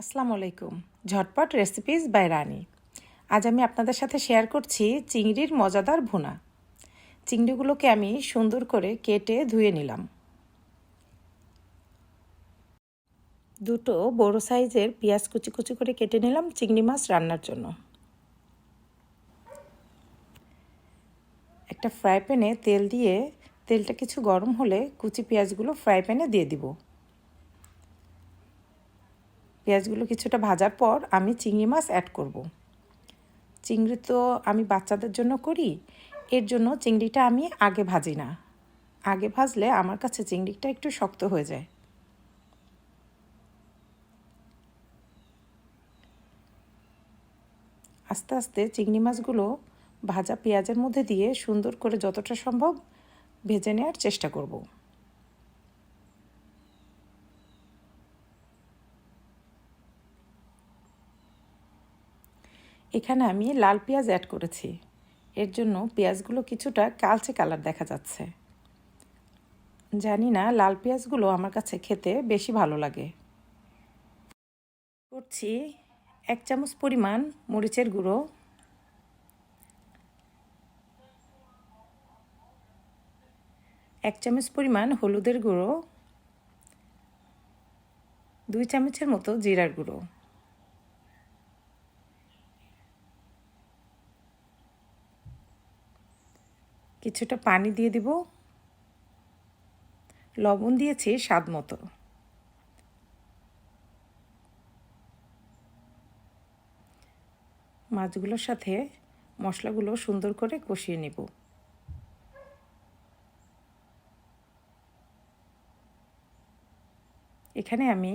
আসসালামু আলাইকুম। ঝটপট রেসিপিস বাই রানী। আজ আমি আপনাদের সাথে শেয়ার করছি চিংড়ির মজাদার ভুনা। চিংড়িগুলোকে আমি সুন্দর করে কেটে ধুয়ে নিলাম। দুটো বড় সাইজের পেঁয়াজ কুচি কুচি করে কেটে নিলাম চিংড়ি মাছ রান্নার জন্য। একটা ফ্রাই প্যানে তেল দিয়ে তেলটা কিছু গরম হলে কুচি পেঁয়াজগুলো ফ্রাই প্যানে দিয়ে দিব। পেঁয়াজগুলো কিছুটা ভাজার পর আমি চিংড়ি মাছ অ্যাড করব। চিংড়ি তো আমি বাচ্চাদের জন্য করি, এর জন্য চিংড়িটা আমি আগে ভাজি না। আগে ভাজলে আমার কাছে চিংড়িটা একটু শক্ত হয়ে যায়। আস্তে আস্তে চিংড়ি মাছগুলো ভাজা পেঁয়াজের মধ্যে দিয়ে সুন্দর করে যতটা সম্ভব ভেজে নেওয়ার চেষ্টা করব। এখানে আমি লাল পেঁয়াজ অ্যাড করেছি, এর জন্য পেঁয়াজগুলো কিছুটা কালচে কালার দেখা যাচ্ছে। জানি না, লাল পেঁয়াজগুলো আমার কাছে খেতে বেশি ভালো লাগে। করছি 1 চামচ পরিমাণ মরিচের গুঁড়ো, 1 চামচ পরিমাণ হলুদের গুঁড়ো, 2 চামচের মতো জিরার গুঁড়ো, কিছুটা পানি দিয়ে দিব, লবণ দিয়েছি স্বাদ মতো। মাছগুলোর সাথে মশলাগুলো সুন্দর করে কষিয়ে নেব। এখানে আমি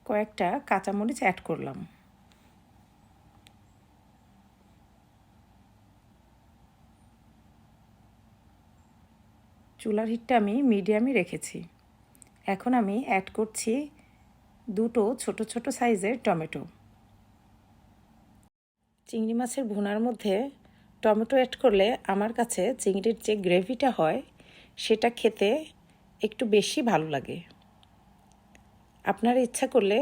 কয়েকটা কাঁচামরিচ অ্যাড করলাম। চুলার হিটটা আমি মিডিয়ামে রেখেছি। এখন আমি অ্যাড করছি দুটো ছোট ছোট সাইজের টমেটো। চিংড়ি মাছের ভুনার মধ্যে টমেটো অ্যাড করলে আমার কাছে চিংড়ির যে গ্রেভিটা হয় সেটা খেতে একটু বেশি ভালো লাগে। আপনারা ইচ্ছা করলে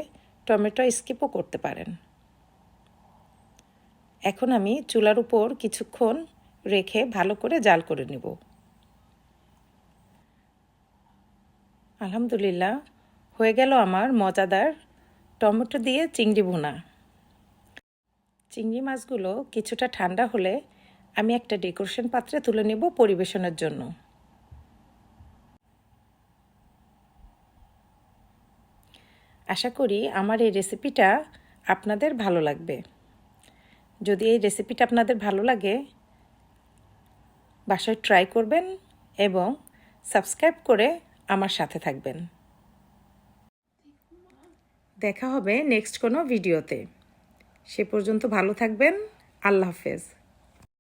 টমেটো স্কিপও করতে পারেন। এখন আমি চুলার উপর কিছুক্ষণ রেখে ভালো করে জাল করে নেব। আলহামদুলিল্লাহ, হয়ে গেল আমার মজাদার টমেটো দিয়ে চিংড়ি ভুনা। চিংড়ি মাছগুলো কিছুটা ঠান্ডা হলে আমি একটা ডেকোরেশন পাত্রে তুলে নেব পরিবেশনের জন্য। আশা করি আমার এই রেসিপিটা আপনাদের ভালো লাগবে। যদি এই রেসিপিটা আপনাদের ভালো লাগে, বাসায় ট্রাই করবেন এবং সাবস্ক্রাইব করে আমার সাথে থাকবেন। দেখা হবে নেক্সট কোনো ভিডিওতে। সে পর্যন্ত ভালো থাকবেন। আল্লাহ হাফেজ।